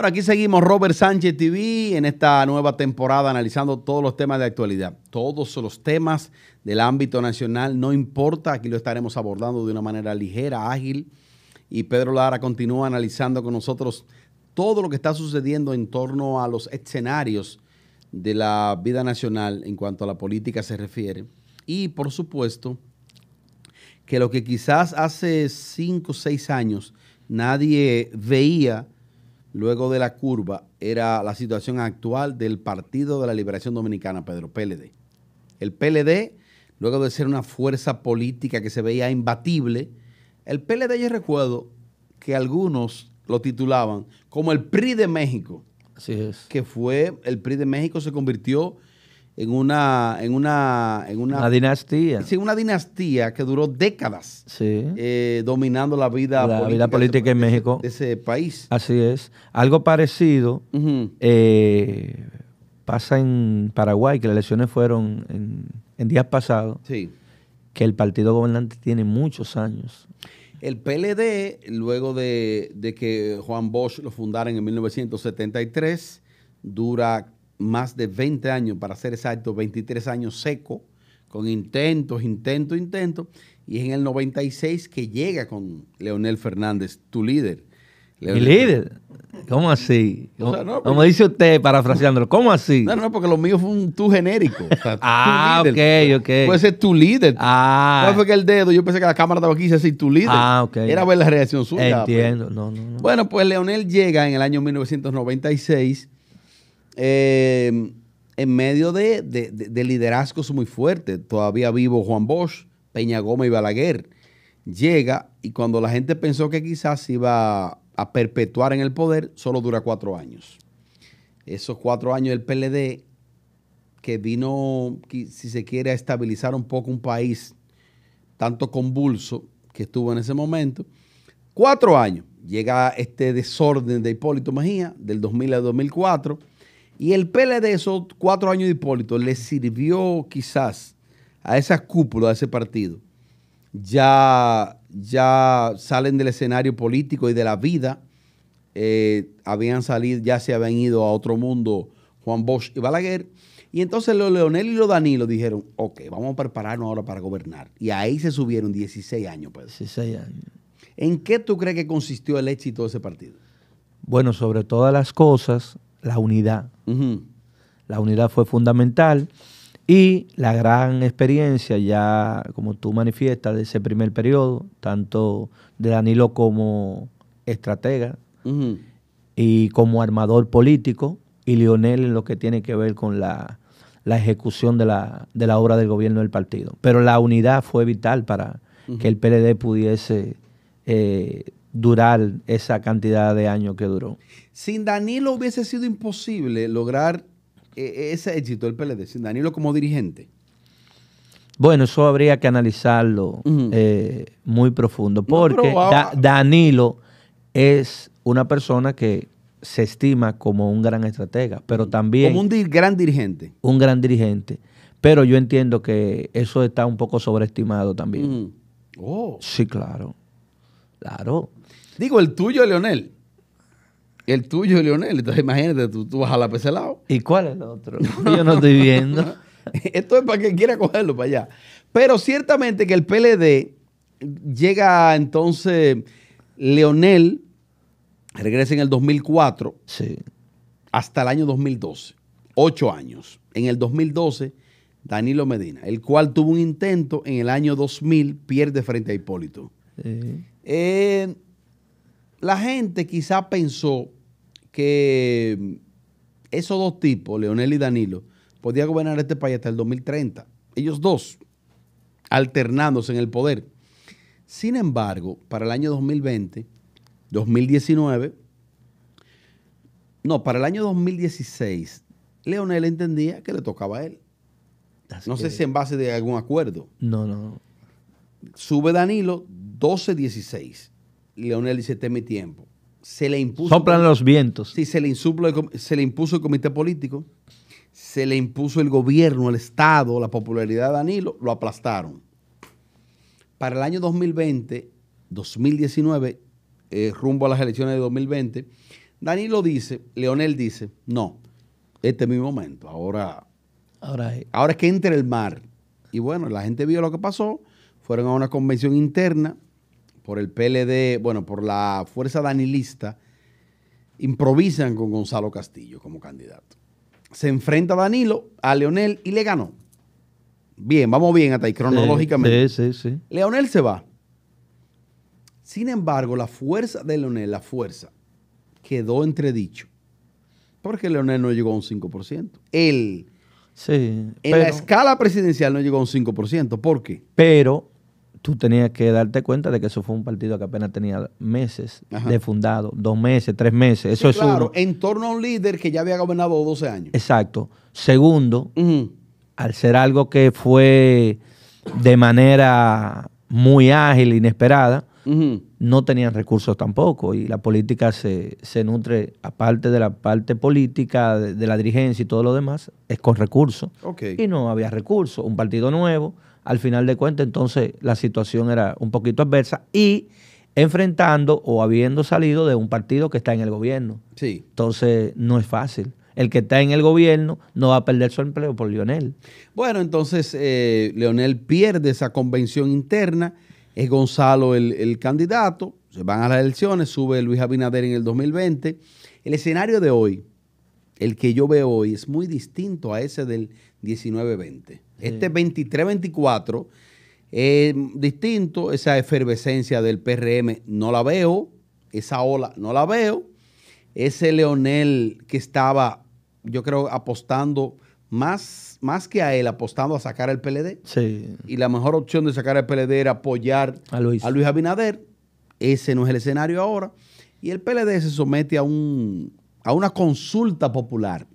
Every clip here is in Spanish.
Bueno, aquí seguimos Robert Sánchez TV en esta nueva temporada analizando todos los temas de actualidad. Todos los temas del ámbito nacional, no importa, aquí lo estaremos abordando de una manera ligera, ágil. Y Pedro Lara continúa analizando con nosotros todo lo que está sucediendo en torno a los escenarios de la vida nacional en cuanto a la política se refiere. Y por supuesto que lo que quizás hace 5 o 6 años nadie veía luego de la curva era la situación actual del Partido de la Liberación Dominicana, Pedro, PLD. El PLD, luego de ser una fuerza política que se veía imbatible, el PLD, yo recuerdo que algunos lo titulaban como el PRI de México. Así es. Que fue, el PRI de México se convirtió en una dinastía. Sí, una dinastía que duró décadas dominando la vida política en México. De ese país. Así es. Algo parecido pasa en Paraguay, que las elecciones fueron en días pasados. Sí. Que el partido gobernante tiene muchos años. El PLD, luego de que Juan Bosch lo fundaran en 1973, dura más de 20 años, para ser exacto, 23 años seco, con intentos, y es en el 96 que llega con Leonel Fernández, tu líder. ¿Mi líder? ¿Cómo así? O sea, no, como dice usted, parafraseándolo, ¿cómo así? No, porque lo mío fue un tú genérico. O sea, tu líder. Ok. Puede ser tu líder. ¿Cuál fue que el dedo? Yo pensé que la cámara estaba aquí y decía tu líder. Ok. Era ver la reacción suya. Entiendo. Pero. No. Bueno, pues Leonel llega en el año 1996 en medio de liderazgos muy fuertes. Todavía vivo Juan Bosch, Peña Gómez y Balaguer. Llega y cuando la gente pensó que quizás iba a perpetuar en el poder, solo dura 4 años. Esos 4 años del PLD, que vino, si se quiere, a estabilizar un poco un país tanto convulso que estuvo en ese momento. 4 años. Llega este desorden de Hipólito Mejía, del 2000 al 2004, y el PLD, esos 4 años de Hipólito, le sirvió quizás a esa cúpula de ese partido. Ya salen del escenario político y de la vida. Habían salido, ya se habían ido a otro mundo Juan Bosch y Balaguer. Y entonces los Leonel y los Danilo dijeron, ok, vamos a prepararnos ahora para gobernar. Y ahí se subieron 16 años. Pedro. 16 años. ¿En qué tú crees que consistió el éxito de ese partido? Bueno, sobre todas las cosas, la unidad. La unidad fue fundamental. Y la gran experiencia ya, como tú manifiestas, de ese primer periodo, tanto de Danilo como estratega y como armador político, y Leonel en lo que tiene que ver con la ejecución de la obra del gobierno del partido. Pero la unidad fue vital para que el PLD pudiese durar esa cantidad de años que duró. Sin Danilo hubiese sido imposible lograr ese éxito del PLD, sin Danilo como dirigente. Bueno, eso habría que analizarlo muy profundo, porque Danilo es una persona que se estima como un gran estratega, pero también... Como un gran dirigente. Un gran dirigente, pero yo entiendo que eso está un poco sobreestimado también. Sí, claro. Digo, el tuyo, Leonel. El tuyo, Leonel. Entonces imagínate, tú vas a la ese lado. ¿Y cuál es el otro? Yo no estoy viendo. Esto es para quien quiera cogerlo para allá. Pero ciertamente que el PLD llega entonces, Leonel regresa en el 2004 hasta el año 2012. 8 años. En el 2012, Danilo Medina, el cual tuvo un intento en el año 2000, pierde frente a Hipólito. La gente quizá pensó que esos dos tipos, Leonel y Danilo, podían gobernar este país hasta el 2030. Ellos dos, alternándose en el poder. Sin embargo, para el año 2020, 2019, para el año 2016, Leonel entendía que le tocaba a él. No sé si en base de algún acuerdo. No. Sube Danilo 12-16. Leonel dice, este es mi tiempo. Se le impuso... Soplan los vientos. Sí, se le impuso el comité político, se le impuso el gobierno, el Estado, la popularidad de Danilo, lo aplastaron. Para el año 2020, 2019, rumbo a las elecciones de 2020, Danilo dice, Leonel dice, no, este es mi momento, ahora es que entre el mar. Y bueno, la gente vio lo que pasó, fueron a una convención interna por el PLD, bueno, por la fuerza danilista, improvisan con Gonzalo Castillo como candidato. Se enfrenta Danilo a Leonel y le ganó. Bien, vamos bien hasta ahí cronológicamente. Sí. Leonel se va. Sin embargo, la fuerza de Leonel, quedó entredicho. Porque Leonel no llegó a un 5%. Él, en la escala presidencial, no llegó a un 5%. ¿Por qué? Pero tú tenías que darte cuenta de que eso fue un partido que apenas tenía meses de fundado, 2 meses, 3 meses. Eso es claro, uno. En torno a un líder que ya había gobernado 12 años. Exacto. Segundo, al ser algo que fue de manera muy ágil, inesperada, no tenían recursos tampoco. Y la política se nutre, aparte de la parte política, de la dirigencia y todo lo demás, es con recursos. Y no había recursos. Un partido nuevo, al final de cuentas, entonces la situación era un poquito adversa y enfrentando o habiendo salido de un partido que está en el gobierno. Sí. Entonces no es fácil. El que está en el gobierno no va a perder su empleo por Leonel. Bueno, entonces Leonel pierde esa convención interna, es Gonzalo el candidato, se van a las elecciones, sube Luis Abinader en el 2020. El escenario de hoy, el que yo veo hoy, es muy distinto a ese del 19-20. Este 23-24 es distinto, esa efervescencia del PRM no la veo, esa ola no la veo. Ese Leonel que estaba, yo creo, apostando más que a él, apostando a sacar el PLD. Sí. Y la mejor opción de sacar el PLD era apoyar a Luis Abinader. Ese no es el escenario ahora. Y el PLD se somete a una consulta popular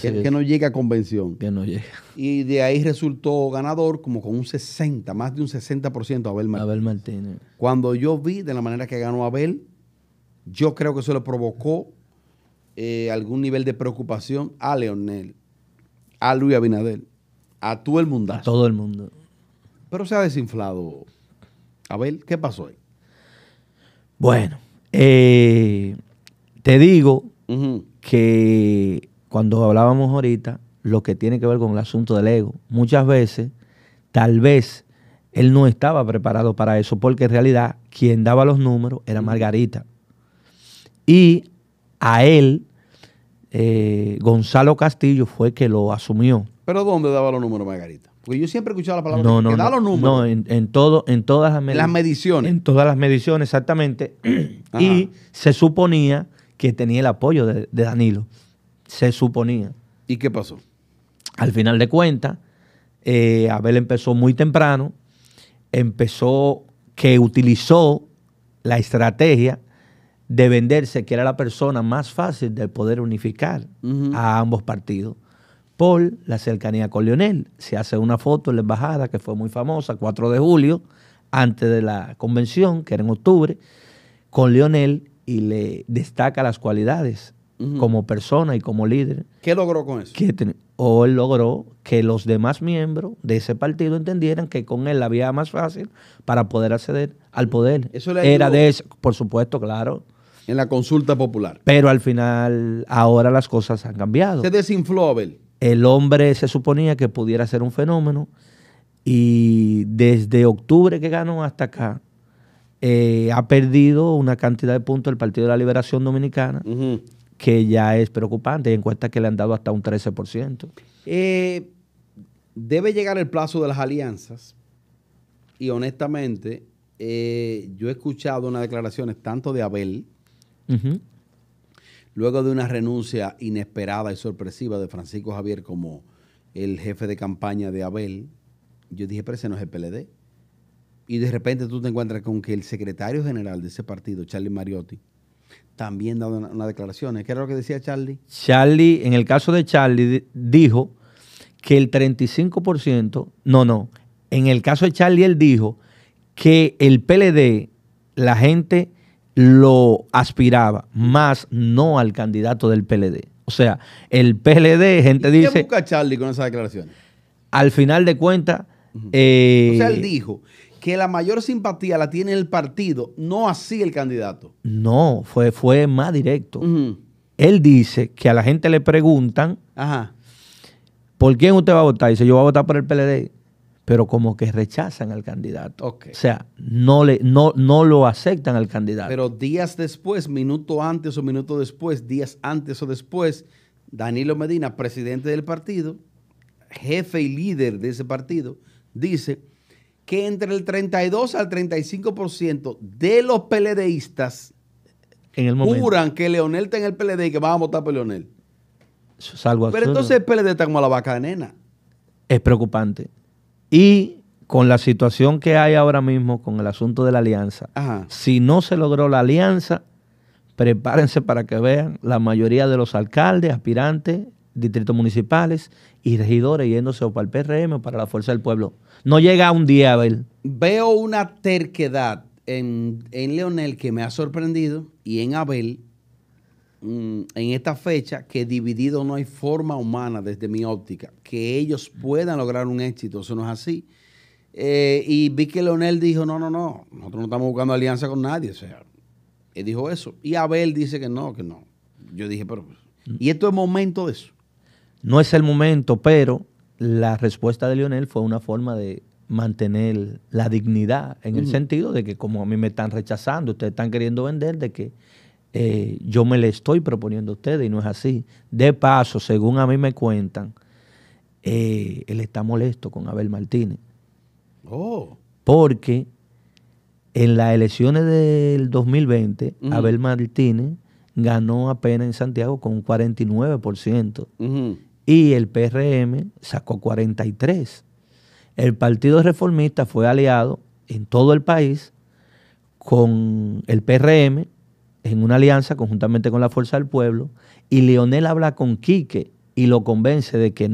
que no llega a convención. Que no llega. Y de ahí resultó ganador como con un 60, más de un 60% Abel Martínez. Abel Martínez. Cuando yo vi de la manera que ganó Abel, yo creo que eso le provocó algún nivel de preocupación a Leonel, a Luis Abinader, a todo el mundo. A todo el mundo. Pero se ha desinflado. Abel, ¿qué pasó ahí? Bueno, te digo que cuando hablábamos ahorita, lo que tiene que ver con el asunto del ego, muchas veces, tal vez, él no estaba preparado para eso, porque en realidad quien daba los números era Margarita. Y a él, Gonzalo Castillo fue que lo asumió. ¿Pero dónde daba los números Margarita? Porque yo siempre he escuchado la palabra que da los números. No, en todas las mediciones. En todas las mediciones, exactamente. Y se suponía que tenía el apoyo de Danilo. Se suponía. ¿Y qué pasó? Al final de cuentas, Abel empezó muy temprano, utilizó la estrategia de venderse, que era la persona más fácil de poder unificar a ambos partidos, por la cercanía con Leonel. Se hace una foto en la embajada que fue muy famosa, 4 de julio, antes de la convención, que era en octubre, con Leonel, y le destaca las cualidades como persona y como líder. ¿Qué logró con eso? Él logró que los demás miembros de ese partido entendieran que con él la vía más fácil para poder acceder al poder. ¿Eso le ayudó? Era de eso, por supuesto, claro. En la consulta popular. Pero al final, ahora las cosas han cambiado. Se desinfló Abel. El hombre se suponía que pudiera ser un fenómeno, y desde octubre que ganó hasta acá, ha perdido una cantidad de puntos el Partido de la Liberación Dominicana, que ya es preocupante. Hay encuestas que le han dado hasta un 13%. Debe llegar el plazo de las alianzas, y honestamente, yo he escuchado unas declaraciones tanto de Abel, luego de una renuncia inesperada y sorpresiva de Francisco Javier como el jefe de campaña de Abel. Yo dije, pero ese no es el PLD. Y de repente tú te encuentras con que el secretario general de ese partido, Charlie Mariotti, también da unas declaraciones. ¿Qué era lo que decía Charlie? En el caso de Charlie, dijo que el 35%, en el caso de Charlie él dijo que el PLD, la gente lo aspiraba, más no al candidato del PLD. O sea, el PLD, gente dice... ¿Qué busca Charlie con esas declaraciones? Al final de cuentas... o sea, él dijo que la mayor simpatía la tiene el partido, no así el candidato. No, fue más directo. él dice que a la gente le preguntan, Ajá. ¿por quién usted va a votar? Dice, yo voy a votar por el PLD. Pero como que rechazan al candidato. Ok. O sea, no lo aceptan al candidato. Pero días después, minuto antes o minuto después, días antes o después, Danilo Medina, presidente del partido, jefe y líder de ese partido, dice que entre el 32 al 35% de los PLDistas en el momento, juran que Leonel está en el PLD y que van a votar por Leonel. eso es algo Pero absurdo. entonces el PLD está como la vaca de nena. Es preocupante. Y con la situación que hay ahora mismo con el asunto de la alianza, Ajá. si no se logró la alianza, prepárense para que vean la mayoría de los alcaldes, aspirantes, distritos municipales y regidores yéndose o para el PRM o para la Fuerza del Pueblo. No llega un día a ver. Veo una terquedad en Leonel que me ha sorprendido y en Abel en esta fecha que dividido no hay forma humana desde mi óptica que ellos puedan lograr un éxito. Eso no es así. Y vi que Leonel dijo, no, nosotros no estamos buscando alianza con nadie. O sea, él dijo eso. Y Abel dice que no. Yo dije, pero ¿y esto es momento de eso? No es el momento, pero la respuesta de Leonel fue una forma de mantener la dignidad en el sentido de que como a mí me están rechazando, ustedes están queriendo vender, de que yo me le estoy proponiendo a ustedes y no es así. De paso, según a mí me cuentan, él está molesto con Abel Martínez. Oh. Porque en las elecciones del 2020, Abel Martínez ganó apenas en Santiago con un 49%. Y el PRM sacó 43%. El Partido Reformista fue aliado en todo el país con el PRM en una alianza conjuntamente con la Fuerza del Pueblo, y Leonel habla con Quique y lo convence de que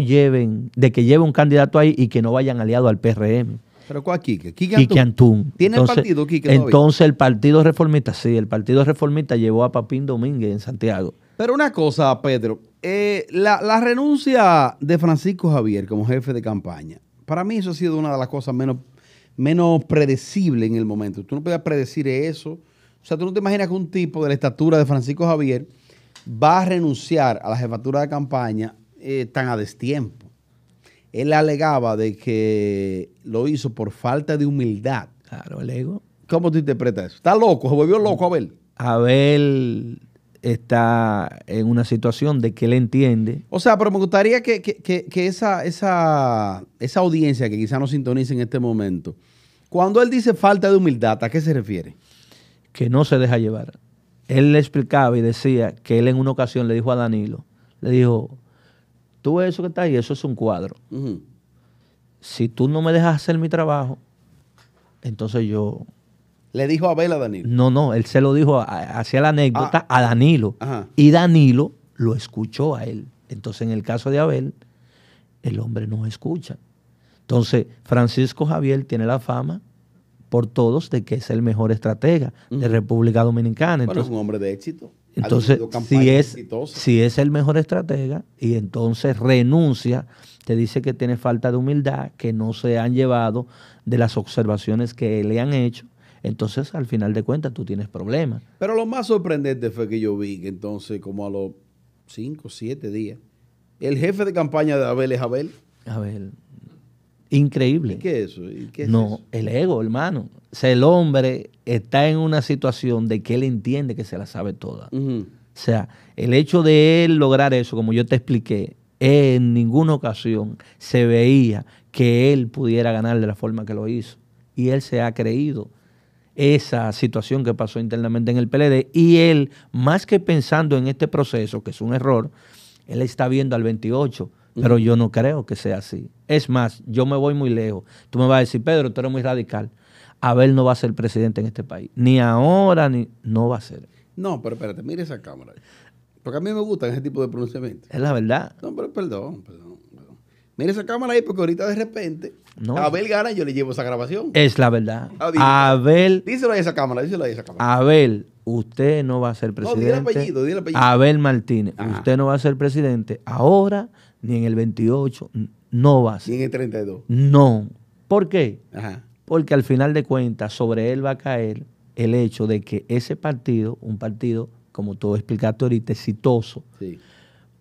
lleve un candidato ahí y que no vayan aliados al PRM. ¿Pero cuál Quique? Quique Antún. ¿Tiene el partido Quique todavía? Entonces el Partido Reformista, sí, el Partido Reformista llevó a Papín Domínguez en Santiago. Pero una cosa, Pedro, la renuncia de Francisco Javier como jefe de campaña, para mí eso ha sido una de las cosas menos predecibles en el momento. Tú no puedes predecir eso. O sea, tú no te imaginas que un tipo de la estatura de Francisco Javier va a renunciar a la jefatura de campaña tan a destiempo. Él alegaba de que lo hizo por falta de humildad. Claro, el ego. ¿Cómo tú interpretas eso? ¿Está loco? ¿Se volvió loco Abel? Abel está en una situación de que él entiende. O sea, pero me gustaría que esa audiencia que quizá no sintonice en este momento, cuando él dice falta de humildad, ¿a qué se refiere? Que no se deja llevar. Él le explicaba y decía que él en una ocasión le dijo a Danilo, le dijo, tú ves eso que está ahí, eso es un cuadro. Si tú no me dejas hacer mi trabajo, entonces yo... Le dijo Abel a Danilo. No, él se lo dijo, hacía la anécdota a Danilo. Ajá. Y Danilo lo escuchó a él. Entonces, en el caso de Abel, el hombre no escucha. Entonces, Francisco Javier tiene la fama por todos de que es el mejor estratega de República Dominicana. Bueno, Entonces, es un hombre de éxito. Entonces, si es el mejor estratega y entonces renuncia, te dice que tiene falta de humildad, que no se han llevado de las observaciones que le han hecho. Entonces, al final de cuentas, tú tienes problemas. Pero lo más sorprendente fue que yo vi que entonces, como a los 5 o 7 días, el jefe de campaña de Abel es Abel. Abel, increíble. ¿Y qué es eso? ¿Y qué es no, eso? el ego, hermano. O sea, el hombre está en una situación de que él entiende que se la sabe toda. O sea, el hecho de él lograr eso, como yo te expliqué, en ninguna ocasión se veía que él pudiera ganar de la forma que lo hizo. Y él se ha creído esa situación que pasó internamente en el PLD, y él, más que pensando en este proceso, que es un error, él está viendo al 28, pero yo no creo que sea así. Es más, yo me voy muy lejos. Tú me vas a decir, Pedro, tú eres muy radical. Abel no va a ser presidente en este país. Ni ahora, ni no va a ser. No, pero espérate, mire esa cámara. Porque a mí me gustan ese tipo de pronunciamientos. Es la verdad. No, pero perdón. Mire esa cámara ahí, porque ahorita de repente Abel gana y yo le llevo esa grabación. Es la verdad. Abel. Díselo ahí a esa cámara, Abel, usted no va a ser presidente. No, dile el apellido. Abel Martínez, usted no va a ser presidente ahora, ni en el 28, no va a ser. Ni en el 32. No. ¿Por qué? Ajá. Porque al final de cuentas, sobre él va a caer el hecho de que ese partido, un partido, como tú explicaste ahorita, exitoso, Sí.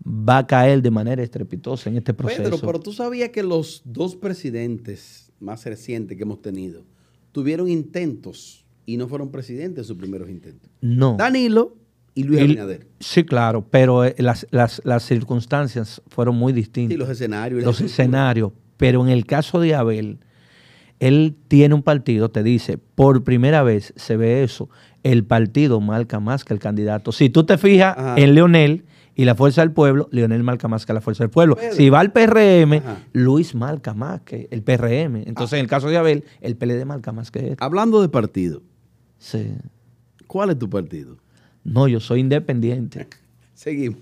va a caer de manera estrepitosa en este proceso. Pedro, pero tú sabías que los dos presidentes más recientes que hemos tenido tuvieron intentos y no fueron presidentes en sus primeros intentos. No. Danilo y Luis Abinader. Sí, claro, pero las circunstancias fueron muy distintas. Sí, los escenarios. Los escenarios. Pero en el caso de Abel, él tiene un partido, te dice, por primera vez se ve eso, el partido marca más que el candidato. Si tú te fijas en Leonel y la Fuerza del Pueblo, Leonel marca más que la Fuerza del Pueblo. Pedro. Si va al PRM, Luis marca más que el PRM. Entonces, en el caso de Abel, el PLD marca más que él. Hablando de partido. Sí. ¿Cuál es tu partido? No, yo soy independiente. Seguimos.